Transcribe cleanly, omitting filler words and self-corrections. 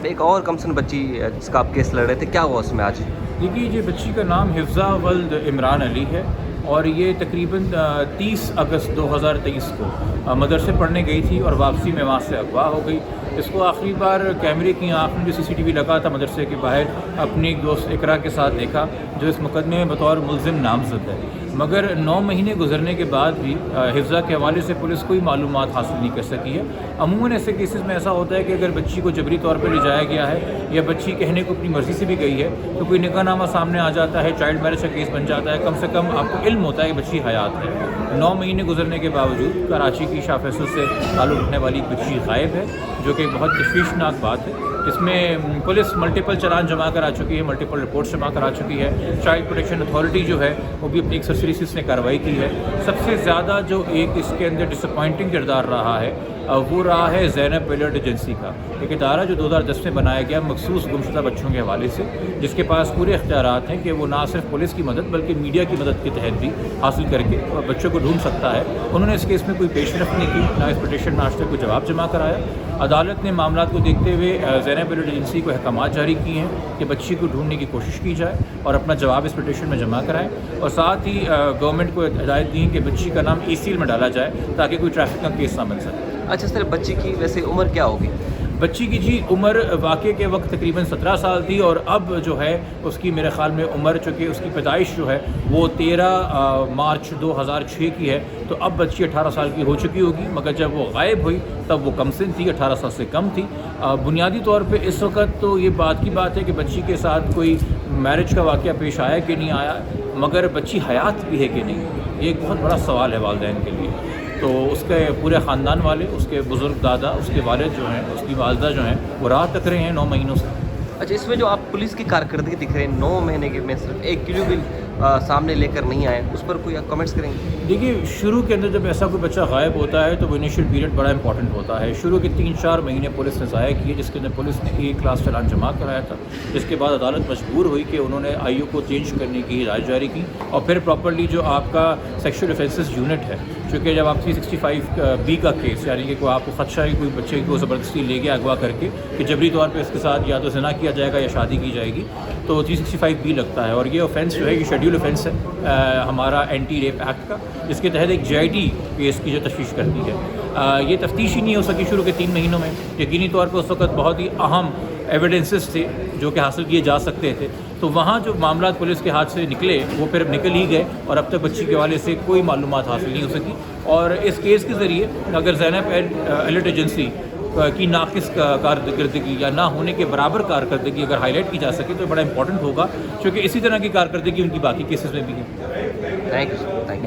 ایک اور کمسن بچی جس کا آپ کیس لڑ رہے تھے، کیا ہوا اس میں آج؟ دیکھیے یہ بچی کا نام حفظہ ولد عمران علی ہے اور یہ تقریباً 30 اگست 2023 کو مدرسے پڑھنے گئی تھی اور واپسی میں وہاں سے اغوا ہو گئی۔ اس کو آخری بار کیمرے کی آنکھ میں جو CCTV لگا تھا مدرسے کے باہر اپنی ایک دوست اقرا کے ساتھ دیکھا، جو اس مقدمے میں بطور ملزم نامزد ہے، مگر 9 مہینے گزرنے کے بعد بھی حفظہ کے حوالے سے پولیس کوئی معلومات حاصل نہیں کر سکی ہے۔ عموماً ایسے کیسز میں ایسا ہوتا ہے کہ اگر بچی کو جبری طور پہ لے جایا گیا ہے یا بچی کہنے کو اپنی مرضی سے بھی گئی ہے تو کوئی نکاح نامہ سامنے آ جاتا ہے، چائلڈ میرج کا کیس بن جاتا ہے، کم سے کم آپ کو علم ہوتا ہے کہ بچی حیات ہے۔ 9 مہینے گزرنے کے باوجود کراچی کی شاہ فیصل سے تعلق رکھنے والی ایک بچی غائب ہے، جو کہ بہت تشویشناک بات ہے۔ اس میں پولیس ملٹیپل چلان جمع کرا چکی ہے، ملٹیپل رپورٹس جمع کرا چکی ہے۔ چائلڈ پروٹیکشن اتھارٹی جو ہے وہ بھی اپنی ایک سرسری نے کارروائی کی ہے۔ سب سے زیادہ جو ایک اس کے اندر ڈس اپوائنٹنگ کردار رہا ہے وہ رہا ہے زینب الرٹ ایجنسی کا، ایک ادارہ جو 2010 میں بنایا گیا مخصوص گمشدہ بچوں کے حوالے سے، جس کے پاس پورے اختیارات ہیں کہ وہ نہ صرف پولیس کی مدد بلکہ میڈیا کی مدد کے تحت بھی حاصل کر کے بچوں کو ڈھونڈ سکتا ہے۔ انہوں نے اس کیس میں کوئی پیش رفت نہیں کی، نہ اس پٹیشن میں آج تک کوئی جواب جمع کرایا۔ عدالت نے معاملات کو دیکھتے ہوئے زینب الرٹ ایجنسی کو احکامات جاری کیے ہیں کہ بچی کو ڈھونڈنے کی کوشش کی جائے اور اپنا جواب اس پٹیشن میں جمع کرائیں، اور ساتھ ہی گورنمنٹ کو ہدایت دی کہ بچی کا نام ECL میں ڈالا جائے تاکہ کوئی ٹریفک کا کیس نہ بن سکے۔ اچھا سر، بچی کی ویسے عمر کیا ہوگی؟ بچی کی جی عمر واقعے کے وقت تقریباً 17 سال تھی، اور اب جو ہے اس کی میرے خیال میں عمر، چونکہ اس کی پیدائش جو ہے وہ 13 مارچ 2006 کی ہے، تو اب بچی 18 سال کی ہو چکی ہوگی، مگر جب وہ غائب ہوئی تب وہ کم سن تھی، 18 سال سے کم تھی۔ بنیادی طور پہ اس وقت تو یہ بات کی بات ہے کہ بچی کے ساتھ کوئی میرج کا واقعہ پیش آیا کہ نہیں آیا، مگر بچی حیات بھی ہے کہ نہیں، یہ ایک بہت بڑا سوال ہے والدین کے لیے۔ تو اس کے پورے خاندان والے، اس کے بزرگ دادا، اس کے والد جو ہیں، اس کی والدہ جو ہیں، وہ راہ تک رہے ہیں 9 مہینوں سے۔ اچھا، اس میں جو آپ پولیس کی کارکردگی دکھ رہے ہیں 9 مہینے کے میں صرف 1 کلو بھی سامنے لے کر نہیں آئے، اس پر کوئی آپ کمنٹس کریں گے؟ دیکھیے، شروع کے اندر جب ایسا کوئی بچہ غائب ہوتا ہے تو وہ انیشیل پیریڈ بڑا امپورٹنٹ ہوتا ہے۔ شروع کے 3-4 مہینے پولیس نے ضائع کیے، جس کے اندر پولیس نے ایک کلاس چلان جمع کرایا تھا، جس کے بعد عدالت مجبور ہوئی کہ انہوں نے IO کو چینج کرنے کی ہدایت جاری کی، اور پھر پراپرلی جو آپ کا سیکشل افینسز یونٹ ہے، چونکہ جب آپ 365B کا کیس، یعنی کہ کوئی آپ کو خدشہ ہے کوئی بچے کو زبردستی لے گیا اغوا کر کے کہ جبری طور پہ اس کے ساتھ یا تو زنا کیا جائے گا یا شادی کی جائے گی، تو 365B لگتا ہے، اور یہ اوفینس جو ہے یہ شیڈیول اوفینس ہے ہمارا اینٹی ریپ ایکٹ کا، جس کے تحت ایک GID کیس کی جو تشویش کرتی ہے۔ یہ تفتیش ہی نہیں ہو سکی شروع کے 3 مہینوں میں، یقینی طور پہ اس وقت بہت ہی اہم ایویڈنسز تھے جو کہ حاصل کیے جا سکتے تھے، تو وہاں جو معاملات پولیس کے ہاتھ سے نکلے وہ پھر نکل ہی گئے، اور اب تک بچی کے حوالے سے کوئی معلومات حاصل نہیں ہو سکی۔ اور اس کیس کے ذریعے اگر زینب الرٹ ایجنسی کی ناقص کارکردگی یا نہ ہونے کے برابر کارکردگی اگر ہائی لائٹ کی جا سکے تو بڑا امپورٹنٹ ہوگا، کیونکہ اسی طرح کی کارکردگی ان کی باقی کیسز میں بھی ہے۔ Thank you sir, thank you.